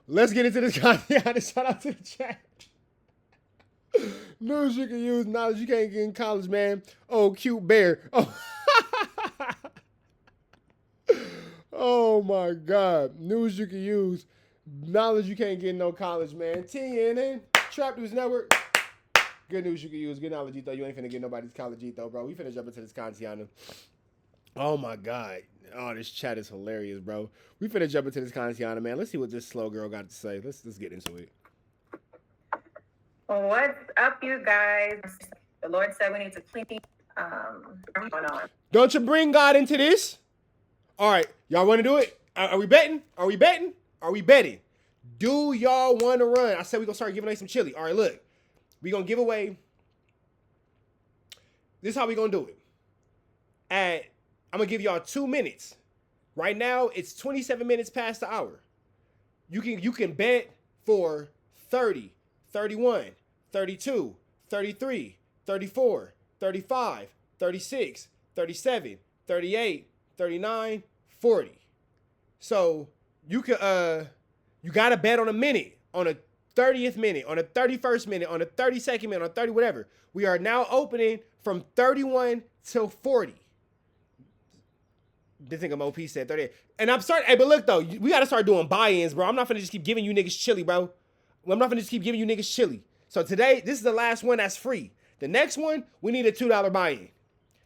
Let's get into this content. Shout out to the chat. News you can use, knowledge you can't get in college, man. Oh, cute bear. Oh, oh my God. News you can use, knowledge you can't get in no college, man. TNN, Trap News Network. Good news you can use, good knowledge, though. You ain't finna get nobody's college, though, bro. We finna jump into this content. Oh my God. Oh, this chat is hilarious, bro. We finna jump into this content, man. Let's see what this slow girl got to say. Let's get into it. What's up, you guys? The Lord said we need to clean. What's going on? Don't you bring God into this? All right, y'all want to do it? Are we betting? Are we betting? Are we betting? Do y'all want to run? I said we gonna start giving away some chili. All right, look, we gonna give away. This is how we gonna do it. I'm gonna give y'all 2 minutes. Right now, it's 27 minutes past the hour. You can bet for 30, 31, 32, 33, 34, 35, 36, 37, 38, 39, 40. So you gotta bet on a minute, on a 30th minute, on a 31st minute, on a 32nd minute, on 30, whatever. We are now opening from 31 till 40. This nigga OP said 38. And I'm starting, hey, but look though, we gotta start doing buy-ins, bro. I'm not finna just keep giving you niggas chili, bro. I'm not finna just keep giving you niggas chili. So today, this is the last one that's free. The next one, we need a $2 buy-in.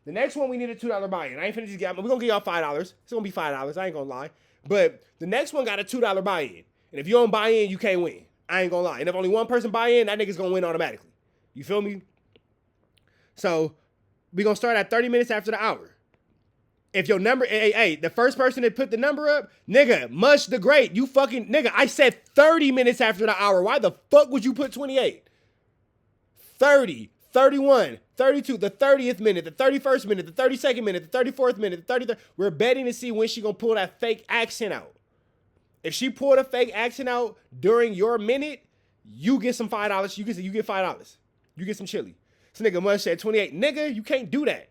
The next one, we need a $2 buy-in. I ain't finna just we're gonna give y'all $5. It's gonna be $5, I ain't gonna lie. But the next one got a $2 buy-in. And if you don't buy in, you can't win. I ain't gonna lie. And if only one person buy in, that nigga's gonna win automatically. You feel me? So, we gonna start at 30 minutes after the hour. If your number, hey, the first person that put the number up, nigga, Mush the Great, you fucking, nigga, I said 30 minutes after the hour. Why the fuck would you put 28? 30, 31, 32, the 30th minute, the 31st minute, the 32nd minute, the 34th minute, the 33rd. We're betting to see when she gonna pull that fake accent out. If she pulled a fake accent out during your minute, you get some $5. You get $5. You get some chili. This nigga Mush said 28. Nigga, you can't do that.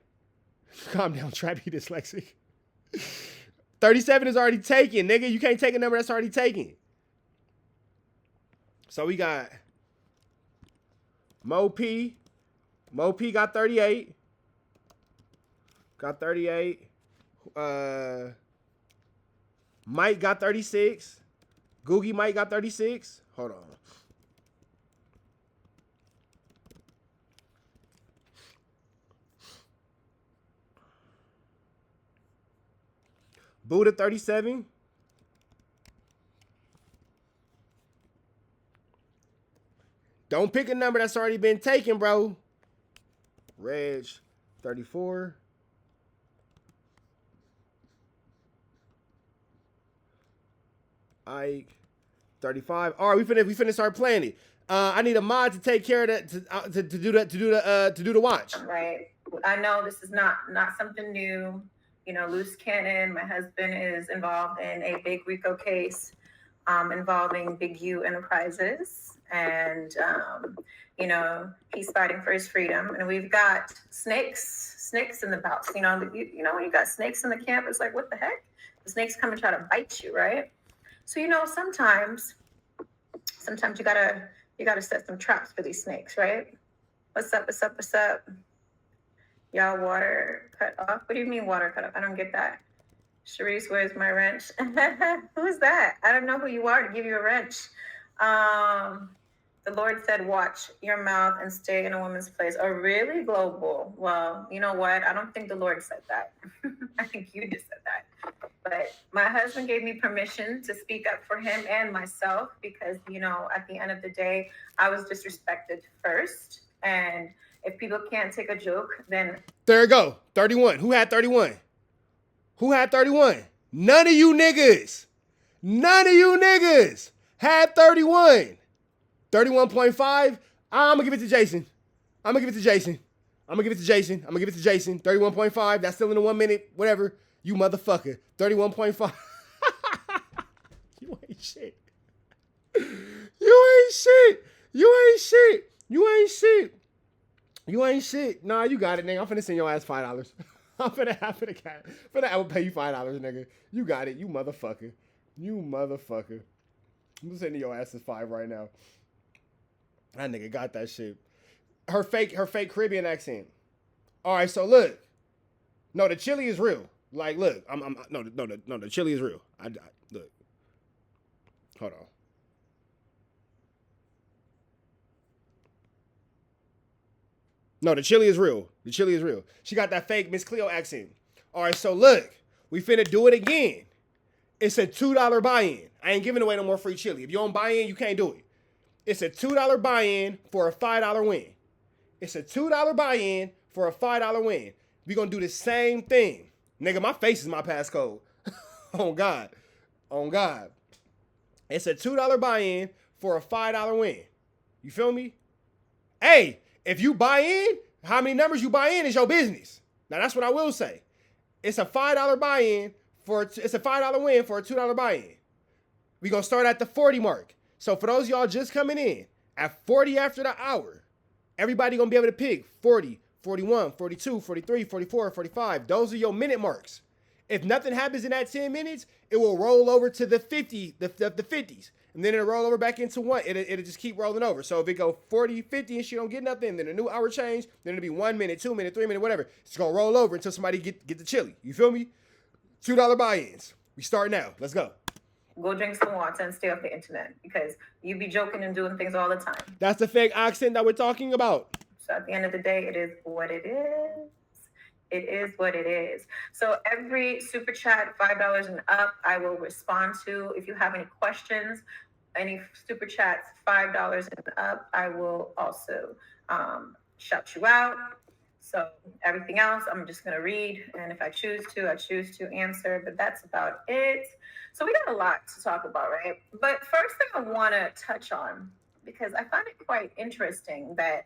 Calm down, Trappy dyslexic. 37 is already taken, nigga. You can't take a number that's already taken. So we got Mo P. Mo P got 38. Got 38. Mike got 36. Googie Mike got 36. Hold on. Buddha 37. Don't pick a number that's already been taken, bro. Reg 34. Ike 35. All right, we finna start playing it. I need a mod to take care of that to do the watch. Right. I know this is not something new. You know, Luce Cannon, my husband, is involved in a big RICO case involving Big U Enterprises. And, you know, he's fighting for his freedom. And we've got snakes in the house. You know, when you got snakes in the camp, it's like, what the heck? The snakes come and try to bite you, right? So, you know, sometimes you gotta set some traps for these snakes, right? What's up? Y'all water cut off? What do you mean water cut off? I don't get that. Sharice, where's my wrench? Who's that? I don't know who you are to give you a wrench. The Lord said, watch your mouth and stay in a woman's place. Oh, really? Global. Well, you know what? I don't think the Lord said that. I think you just said that. But my husband gave me permission to speak up for him and myself because, you know, at the end of the day, I was disrespected first. And if people can't take a joke, then... There you go. 31. Who had 31? Who had 31? None of you niggas had 31. 31.5. I'm going to give it to Jason. 31.5. That's still in the 1 minute. Whatever. You motherfucker. 31.5. You ain't shit. You ain't shit. Nah, you got it, nigga. I'm finna send your ass $5. I'm finna pay you $5, nigga. You got it. You motherfucker. I'm sending your ass to 5 right now. That nigga got that shit. Her fake Caribbean accent. All right, so look. No, the chili is real. Like, look, the chili is real. Look. Hold on. No, the chili is real. The chili is real. She got that fake Miss Cleo accent. All right, so look, we finna do it again. It's a $2 buy-in. I ain't giving away no more free chili. If you don't buy in, you can't do it. It's a $2 buy-in for a $5 win. It's a $2 buy-in for a $5 win. We gonna do the same thing. Nigga, my face is my passcode. Oh God. On God. It's a $2 buy-in for a $5 win. You feel me? Hey, if you buy in, how many numbers you buy in is your business. Now that's what I will say. It's a $5 buy-in it's a $5 win for a $2 buy-in. We gonna start at the 40 mark. So for those of y'all just coming in, at 40 after the hour, everybody gonna be able to pick 40, 41, 42, 43, 44, 45. Those are your minute marks. If nothing happens in that 10 minutes, it will roll over to the 50, the 50s. And then it'll roll over back into one. It'll just keep rolling over. So if it go 40, 50 and she don't get nothing, then a new hour change, then it'll be 1 minute, 2 minute, 3 minute, whatever. It's gonna roll over until somebody get the chili. You feel me? $2 buy-ins. We start now. Let's go. Go drink some water and stay off the internet because you be joking and doing things all the time. That's the fake accent that we're talking about. So at the end of the day, it is what it is. It is what it is. So every super chat, $5 and up, I will respond to. If you have any questions, any super chats, $5 and up, I will also shout you out. So everything else, I'm just going to read. And if I choose to answer. But that's about it. So we got a lot to talk about, right? But first thing I want to touch on, because I find it quite interesting that,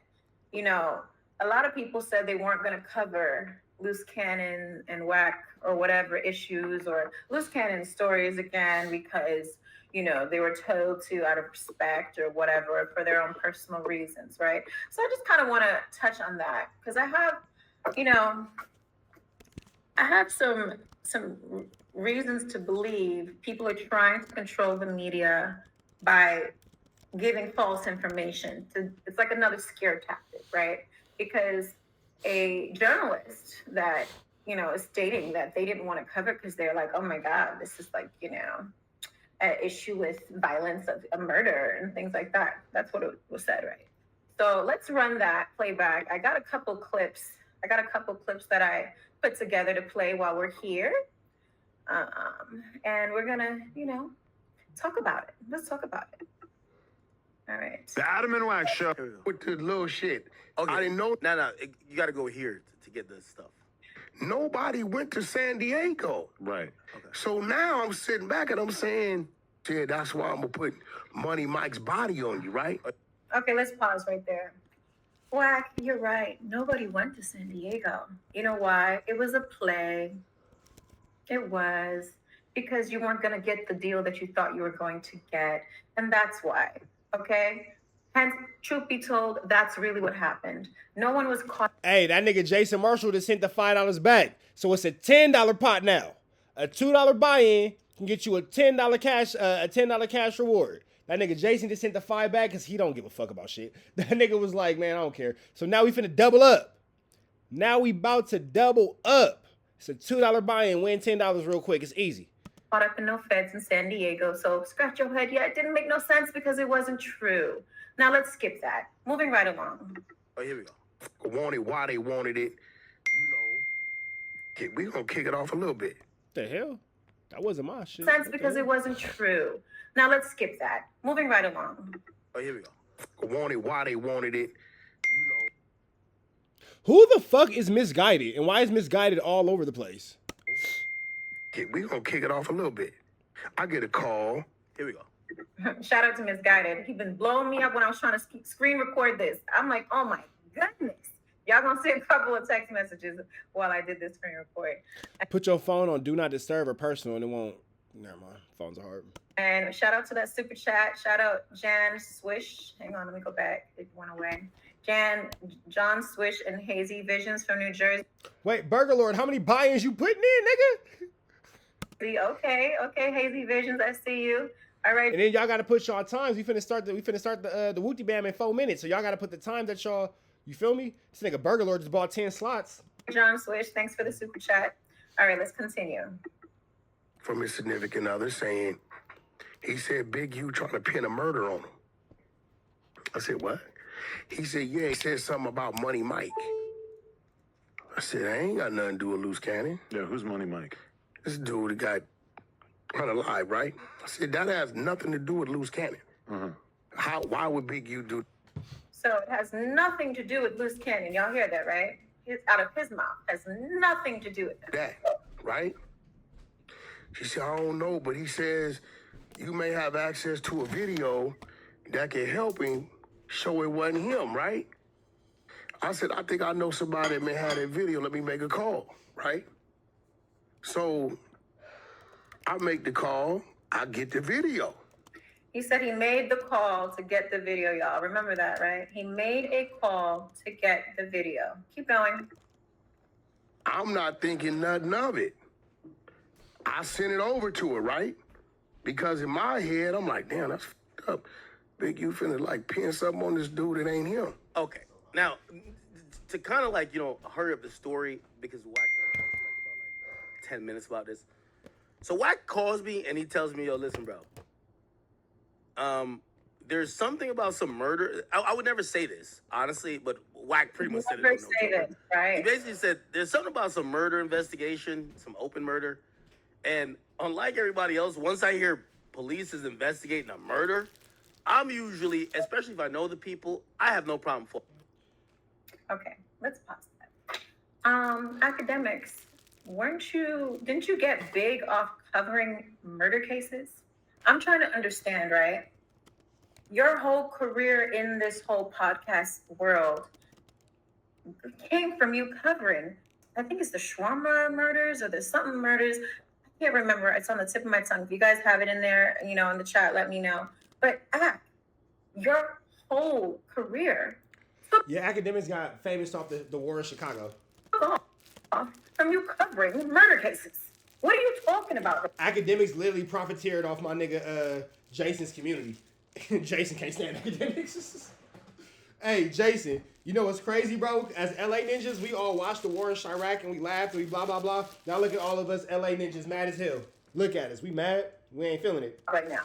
you know, a lot of people said they weren't going to cover Luce Cannon and Wack or whatever issues or Luce Cannon stories again because, you know, they were told to out of respect or whatever for their own personal reasons, right? So I just kind of want to touch on that because I have some reasons to believe people are trying to control the media by giving false information. It's like another scare tactic, right? Because a journalist that, you know, is stating that they didn't want to cover because they're like, oh my God, this is like, you know, an issue with violence of a murder and things like that. That's what it was said, right? So let's run that playback. I got a couple clips that I put together to play while we're here. And we're gonna, you know, talk about it. Let's talk about it. All right. The Adam and Wack show with the little shit. Okay. I didn't know. No, you got to go here to get this stuff. Nobody went to San Diego. Right. Okay. So now I'm sitting back and I'm saying, yeah, that's why I'm going to put Money Mike's body on you, right? Okay, let's pause right there. Wack, you're right. Nobody went to San Diego. You know why? It was a play. It was because you weren't going to get the deal that you thought you were going to get. And that's why. Okay? Hence, truth be told, that's really what happened. No one was caught. Hey, that nigga Jason Marshall just sent the $5 back. So it's a $10 pot now. A $2 buy-in can get you a $10 cash reward. That nigga Jason just sent the $5 back because he don't give a fuck about shit. That nigga was like, man, I don't care. So now we finna double up. Now we about to double up. It's a $2 buy-in, win $10 real quick. It's easy. Caught up in no feds in San Diego. So scratch your head. Yeah, it didn't make no sense because it wasn't true. Now let's skip that. Moving right along. Oh, here we go. Wanted why they wanted it. You know, we're going to kick it off a little bit. The hell? That wasn't my shit. Sense because it wasn't true. Now let's skip that. Moving right along. Oh, here we go. Wanted why they wanted it. You know. Who the fuck is Misguided? And why is Misguided all over the place? We're going to kick it off a little bit. I get a call. Here we go. Shout out to Misguided. He's been blowing me up when I was trying to screen record this. I'm like, oh my goodness. Y'all gonna see a couple of text messages while I did this screen record. Put your phone on Do Not Disturb or Personal and it won't. Never mind. Phones are hard. And shout out to that super chat. Shout out Jan Swish. Hang on, let me go back. It went away. John Swish and Hazy Visions from New Jersey. Wait, Burger Lord, how many buy-ins you putting in, nigga? Okay, Hazy Visions, I see you. All right. And then y'all gotta put y'all times. We finna start the Wooty Bam in 4 minutes. So y'all gotta put the time that y'all. You feel me? This nigga Burger Lord just bought 10 slots. John Swish, thanks for the super chat. All right, let's continue. From his significant other saying, he said, Big U trying to pin a murder on him. I said, what? He said, yeah, he said something about Money Mike. I said, I ain't got nothing to do with Luce Cannon. Yeah, who's Money Mike? This dude that got unalive, right? I said, that has nothing to do with Luce Cannon. Why would Big U do So it has nothing to do with Luce Cannon. Y'all hear that, right? It's out of his mouth. Has nothing to do with that. right? She said, I don't know, but he says you may have access to a video that can help him show it wasn't him, right? I said, I think I know somebody that may have that video. Let me make a call, right? So I make the call. I get the video. He said he made the call to get the video, y'all. Remember that, right? He made a call to get the video. Keep going. I'm not thinking nothing of it. I sent it over to her, right? Because in my head, I'm like, damn, that's fucked up. Big U finna like pin something on this dude that ain't him. Okay. Now, to kind of like, hurry up the story, because Wack like about 10 minutes about this. So Wack calls me and he tells me, yo, listen, bro. There's something about some murder. I would never say this, honestly, but Wack pretty much said it. Never say this, right? He basically said there's something about some murder investigation, some open murder. And unlike everybody else, once I hear police is investigating a murder, I'm usually, especially if I know the people, I have no problem for. Okay, let's pause that. Academics, didn't you get big off covering murder cases? I'm trying to understand, right? Your whole career in this whole podcast world came from you covering, I think it's the Shawarma murders or the something murders. I can't remember. It's on the tip of my tongue. If you guys have it in there, in the chat, let me know. But your whole career. Yeah, academics got famous off the war in Chicago. Off from you covering murder cases. What are you talking about? Academics literally profiteered off my nigga Jason's community. Jason can't stand academics. Hey, Jason, you know what's crazy, bro? As LA ninjas, we all watched the war in Chirac and we laughed and we blah, blah, blah. Now look at all of us LA ninjas mad as hell. Look at us. We mad. We ain't feeling it. Right now.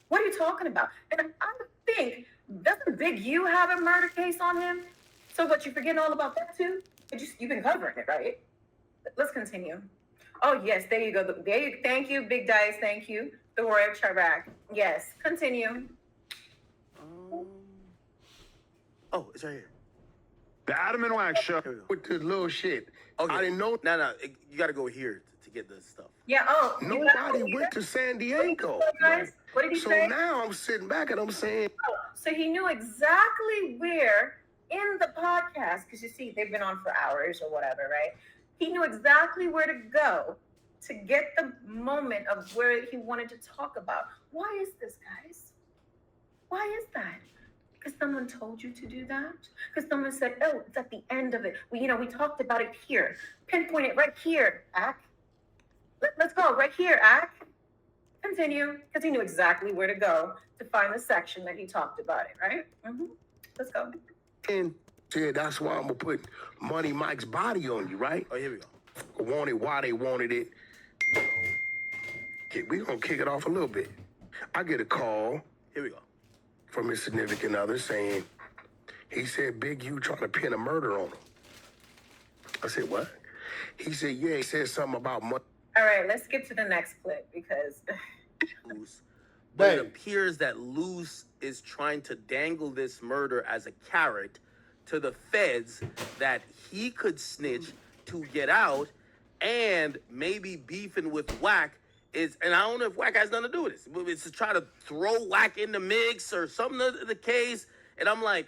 What are you talking about? And I think, doesn't Big U have a murder case on him? So what, you forgetting all about that too? You've been covering it, right? Let's continue. Oh, yes, there you go. Thank you, Big Dice. Thank you. The war of Chirac. Yes, continue. Oh, it's right here. The Adam and Wack show. With the little shit. Okay. I didn't know. No, you got to go here to get the stuff. Yeah, Nobody went to San Diego. Guys, what did he So say? now I'm sitting back and I'm saying, So he knew exactly where in the podcast, because you see, they've been on for hours or whatever, right? He knew exactly where to go to get the moment of where he wanted to talk about. Why is this, guys? Why is that? Because someone told you to do that? Because someone said, oh, it's at the end of it. We talked about it here. Pinpoint it right here, Ack. Let's go right here, Ack. Continue, because he knew exactly where to go to find the section that he talked about it, right? Let's go. and said, that's why I'm going to put Money Mike's body on you, right? Oh, here we go. Wanted why they wanted it. We're going to kick it off a little bit. I get a call Here we go. from his significant other saying, he said, Big U trying to pin a murder on him. I said, what? He said, yeah, he said something about money. All right, let's get to the next clip because Luce. But it Babe. appears that Luce is trying to dangle this murder as a carrot to the feds that he could snitch to get out, and maybe beefing with Wack is, and I don't know if Wack has nothing to do with this, but it's to try to throw Wack in the mix or something of the case. And I'm like,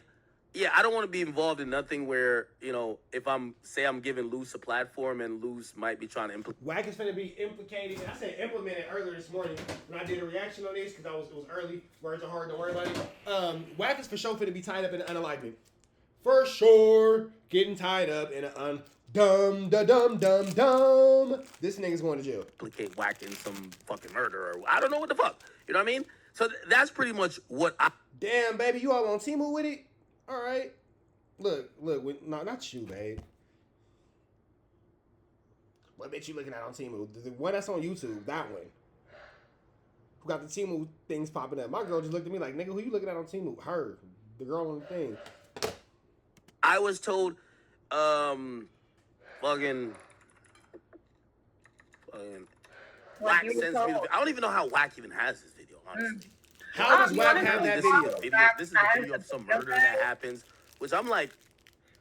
yeah, I don't want to be involved in nothing where, if I'm giving Luce a platform and Luce might be trying to implement. Wack is finna be implicated. I said implemented earlier this morning when I did a reaction on this because it was early. Words are hard, don't worry about it. Wack is for sure finna be tied up in an unalignment. For sure, getting tied up in an Dumb, da dum, dum, dumb. This nigga's going to jail. Implicate Wack in some fucking murder or I don't know what the fuck. You know what I mean? So that's pretty much what I. Damn, baby, you all on Temu with it? All right. Look, no, not you, babe. What bitch you looking at on Temu? The one that's on YouTube, that one. Who got the Temu things popping up? My girl just looked at me like, nigga, who you looking at on Temu? Her, the girl on the thing. I was told, fucking Wack sends me. I don't even know how Wack even has this video, honestly. How does Wack have that video? This is the video of some murder that happens, which I'm like.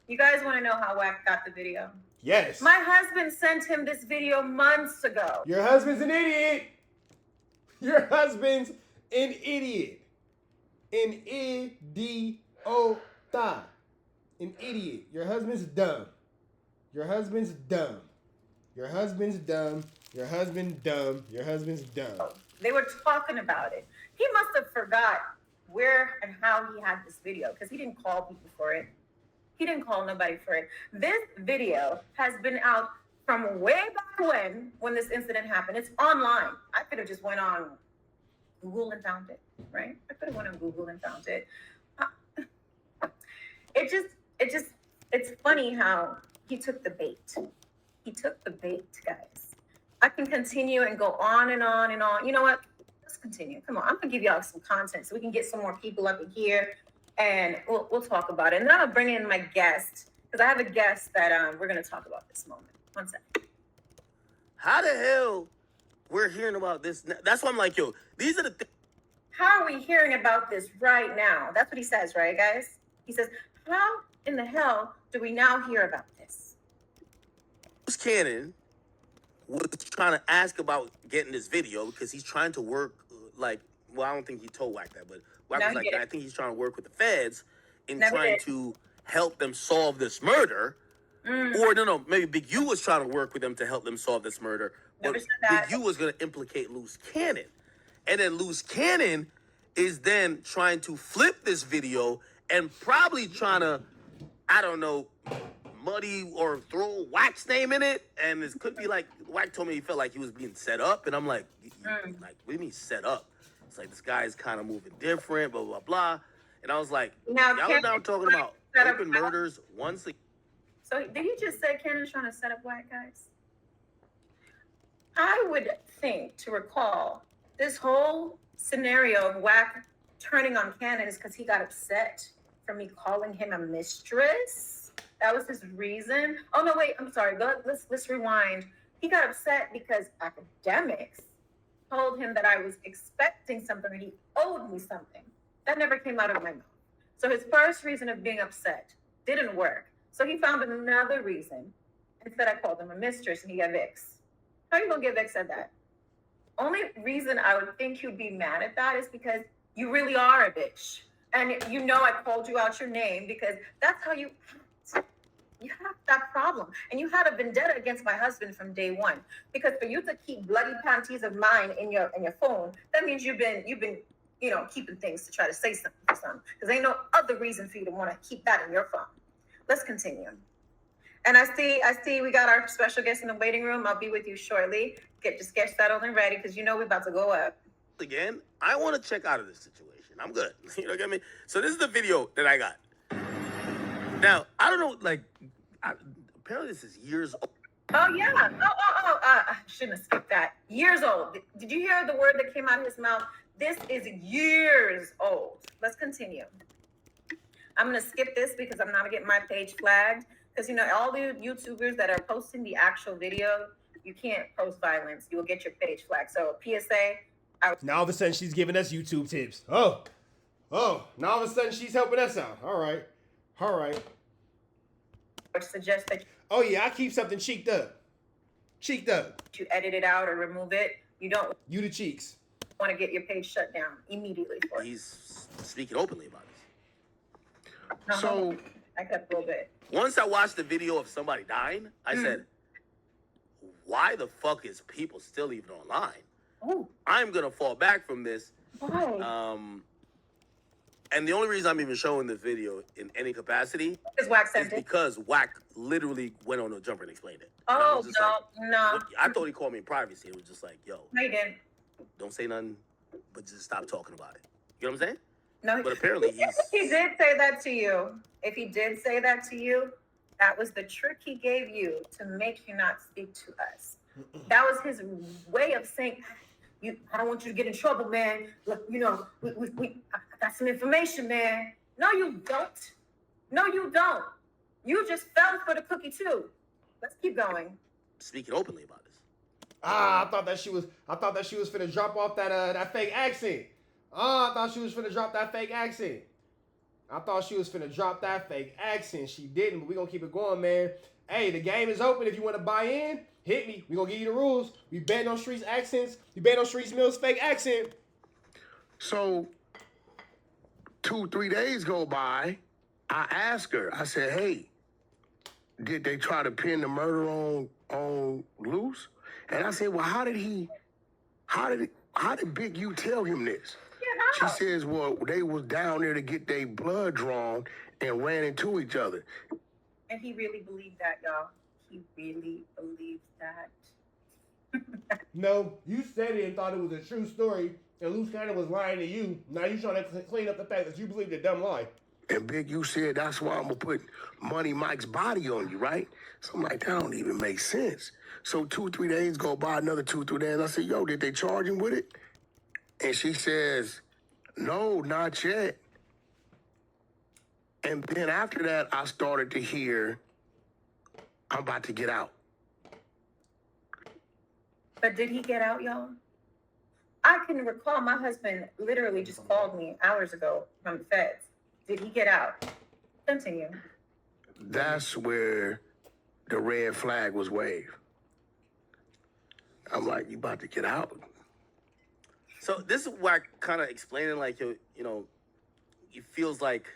You guys want to know how Wack got the video? Yes. My husband sent him this video months ago. Your husband's an idiot. Your husband's an idiot. An idiota. An idiot. Your husband's dumb. Your husband's dumb. Your husband's dumb. Your husband dumb. Your husband's dumb. They were talking about it. He must have forgot where and how he had this video because he didn't call people for it. He didn't call nobody for it. This video has been out from way back when this incident happened. It's online. I could have just went on Google and found it, right? I could have went on Google and found it. It's funny how he took the bait. He took the bait, guys. I can continue and go on and on and on. You know what? Let's continue. Come on. I'm going to give y'all some content so we can get some more people up in here. And we'll talk about it. And then I'll bring in my guest, because I have a guest that we're going to talk about this moment. One second. How the hell we're hearing about this? That's why I'm like, yo, these are the things. How are we hearing about this right now? That's what he says, right, guys? He says, how in the hell do we now hear about this? Luce Cannon was trying to ask about getting this video because he's trying to work, I don't think he told Wack that, but Wack was like, I think he's trying to work with the feds in trying to help them solve this murder. Or no, maybe Big U was trying to work with them to help them solve this murder. But Big U was going to implicate Luce Cannon. And then Luce Cannon is then trying to flip this video and probably trying to, I don't know, muddy or throw Wack's name in it. And it could be like, Wack told me he felt like he was being set up. And I'm like, what do you mean set up? It's like, this guy's kind of moving different, blah, blah, blah. And I was like, y'all are now talking about open murders once again. So did you just say Cannon's trying to set up Wack, guys? I would think to recall this whole scenario of Wack turning on Cannon is because he got upset for me calling him a mistress. That was his reason. Oh no, wait, I'm sorry. Let's rewind. He got upset because academics told him that I was expecting something or he owed me something. That never came out of my mouth. So his first reason of being upset didn't work. So he found another reason. Instead, I called him a mistress and he got vexed. How are you gonna get vexed at that? Only reason I would think you'd be mad at that is because you really are a bitch. And you know I called you out your name because that's how you have that problem. And you had a vendetta against my husband from day one. Because for you to keep bloody panties of mine in your phone, that means you've been keeping things to try to say something for some. Because ain't no other reason for you to want to keep that in your phone. Let's continue. And I see we got our special guest in the waiting room. I'll be with you shortly. Just get settled and ready because we're about to go up. Again, I want to check out of this situation. I'm good. You know what I mean? So this is the video that I got. Now, I don't know, apparently this is years old. Oh, yeah. I shouldn't have skipped that. Years old. Did you hear the word that came out of his mouth? This is years old. Let's continue. I'm going to skip this because I'm not going to get my page flagged. Because, all the YouTubers that are posting the actual video, you can't post violence. You will get your page flagged. So, PSA. Now all of a sudden she's giving us YouTube tips. Oh, now all of a sudden she's helping us out. All right. I would suggest that oh, yeah, I keep something cheeked up. you edit it out or remove it. You don't You the cheeks. want to get your page shut down immediately for it. He's speaking openly about this. No, So I cut a little bit. Once I watched the video of somebody dying, I said, why the fuck is people still even online? Oh, I'm going to fall back from this. why? And the only reason I'm even showing the video in any capacity Is Wack is sent it? because Wack literally went on a jumper and explained it. And I Oh, was just no, like, no. what- I thought he called me in privacy. It was just like, yo, No, he didn't. don't say nothing, but just stop talking about it. You know what I'm saying? No, But apparently he's... he did say that to you. If he did say that to you, that was the trick he gave you to make you not speak to us. That was his way of saying, I don't want you to get in trouble, man. Look, you know, I got some information, man. No, you don't. No, you don't. You just fell for the cookie too. Let's keep going. Speaking openly about this. I thought that she was finna drop off that fake accent. I thought she was finna drop that fake accent. She didn't, but we gonna keep it going, man. Hey, the game is open. If you want to buy in, hit me. We gonna give you the rules. We betting on Streets accents. We betting on Streets Mills fake accent. So 2-3 days go by. I asked her. I said, "Hey, did they try to pin the murder on Luce?" And I said, "Well, how did Big U tell him this?" She says, "Well, they was down there to get their blood drawn and ran into each other." And he really believed that, y'all. He really believed that. No, you said it and thought it was a true story, and Luce Cannon was lying to you. Now you trying to clean up the fact that you believed a dumb lie. And Big U said, "That's why I'm gonna put Money Mike's body on you, right?" So I'm like, that don't even make sense. So 2-3 days go by, another 2-3 days. I said, "Yo, did they charge him with it?" And she says, "No, not yet." And then after that, I started to hear, "I'm about to get out." But did he get out, y'all? I can recall my husband literally just called me hours ago from the feds. Did he get out? Continue. That's where the red flag was waved. I'm like, "You about to get out?" So this is where I kind of explaining, like, you know, it feels like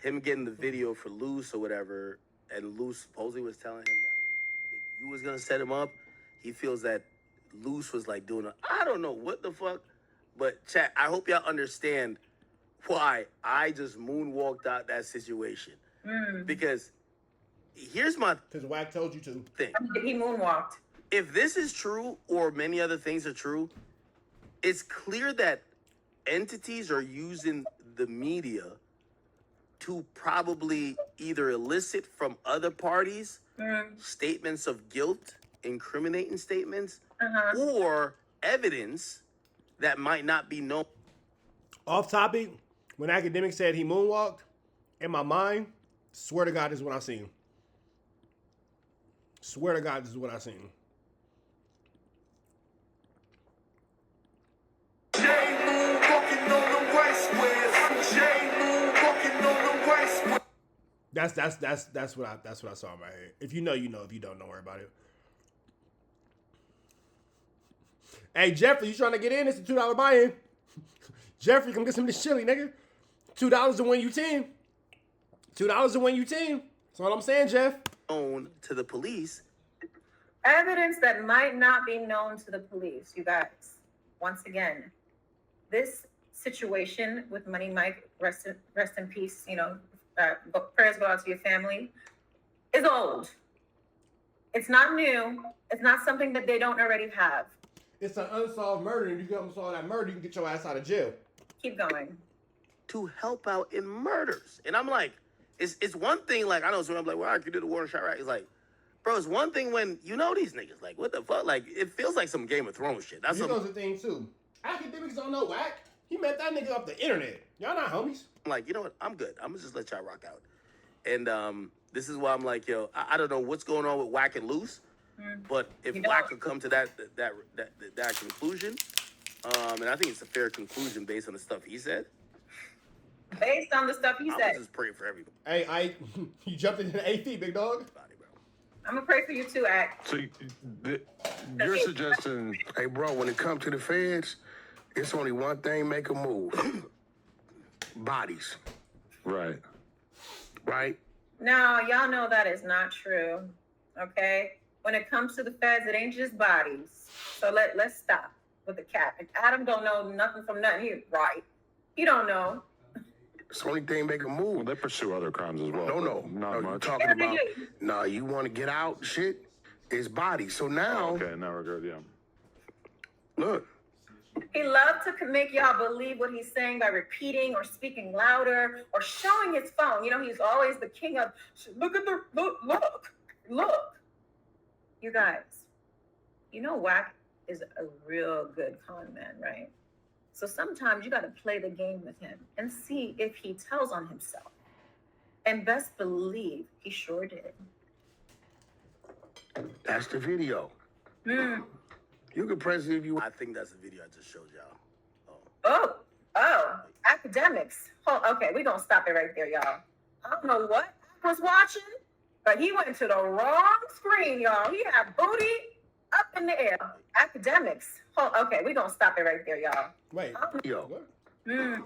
him getting the video for Luce or whatever, and Luce supposedly was telling him that you was gonna set him up. He feels that Luce was like doing I don't know what the fuck, but chat, I hope y'all understand why I just moonwalked out that situation. Because here's my Because Wack told you to. thing. He moonwalked. If this is true or many other things are true, it's clear that entities are using the media to probably either elicit from other parties statements of guilt, incriminating statements, or evidence that might not be known. Off topic, when Academic said he moonwalked, in my mind, swear to God, this is what I seen. Swear to God, this is what I seen. That's what I saw in my head. If you know, you know. If you don't worry about it. Hey Jeffrey, you trying to get in? It's a $2 buy-in. Jeffrey, come get some of this chili, nigga. $2 to win you 10. $2 to win you 10. That's all I'm saying, Jeff. Known to the police. Evidence that might not be known to the police, you guys. Once again, this situation with Money Mike, rest in peace, you know, prayers go out to your family, is old. It's not new. It's not something that they don't already have. It's an unsolved murder, and if you can unsolve that murder, you can get your ass out of jail. Keep going. To help out in murders. And I'm like, it's one thing, like, I know someone, I'm like, well, I could do the warrant shot, right? It's like, bro, it's one thing when you know these niggas. Like, what the fuck? Like, it feels like some Game of Thrones shit. That's Here goes the thing, too. Academics don't know Wack. He met that nigga off the internet. Y'all not homies. I'm like, you know what? I'm good. I'm gonna just let y'all rock out. And this is why I'm like, yo, I don't know what's going on with Wack and Luce, but if Wack could come to that conclusion, and I think it's a fair conclusion based on the stuff he said. Based on the stuff he said. I'm just praying for everybody. Hey, you jumped into 8 feet, big dog. I'm gonna pray for you too, Act. So you're suggesting, Hey, bro, when it comes to the feds, it's only one thing make a move. Bodies, right? right? No, y'all know that is not true. Okay? When it comes to the feds, it ain't just bodies. So let's stop with the cap. And Adam don't know nothing from nothing. He's right. He don't know. It's the only thing make them move. Well, they pursue other crimes as well. No, Not you much. talking about, nah, you want to get out, shit, it's body. So now, Okay, now we're good, yeah. look, He loves to make y'all believe what he's saying by repeating or speaking louder or showing his phone. You know, he's always the king of, look at the, look. You guys, you know Wack is a real good con man, right? So sometimes you got to play the game with him and see if he tells on himself. And best believe he sure did. that's the video. Hmm. You can press it if you I think that's the video I just showed y'all. Oh, academics. Okay, we're going to stop it right there, y'all. I don't know what I was watching, but he went to the wrong screen, y'all. He had booty up in the air. Academics. Okay, we're going to stop it right there, y'all. Wait. video. What? Hmm.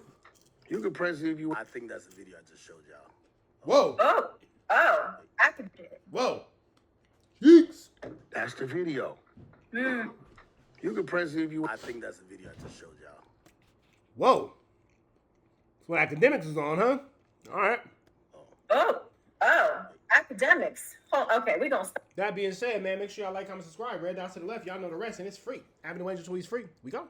You can press it if you I think that's the video I just showed y'all. Whoa. Academics. Whoa. Yeeks. That's the video. Hmm. You can press it if you I think that's the video I just showed y'all. Whoa. That's what academics is on, huh? All right. Academics. Okay, we're going to stop. That being said, man, make sure y'all like, comment, subscribe. Red dots to the left. Y'all know the rest, and it's free. Avenue Angel Tweets free. We go.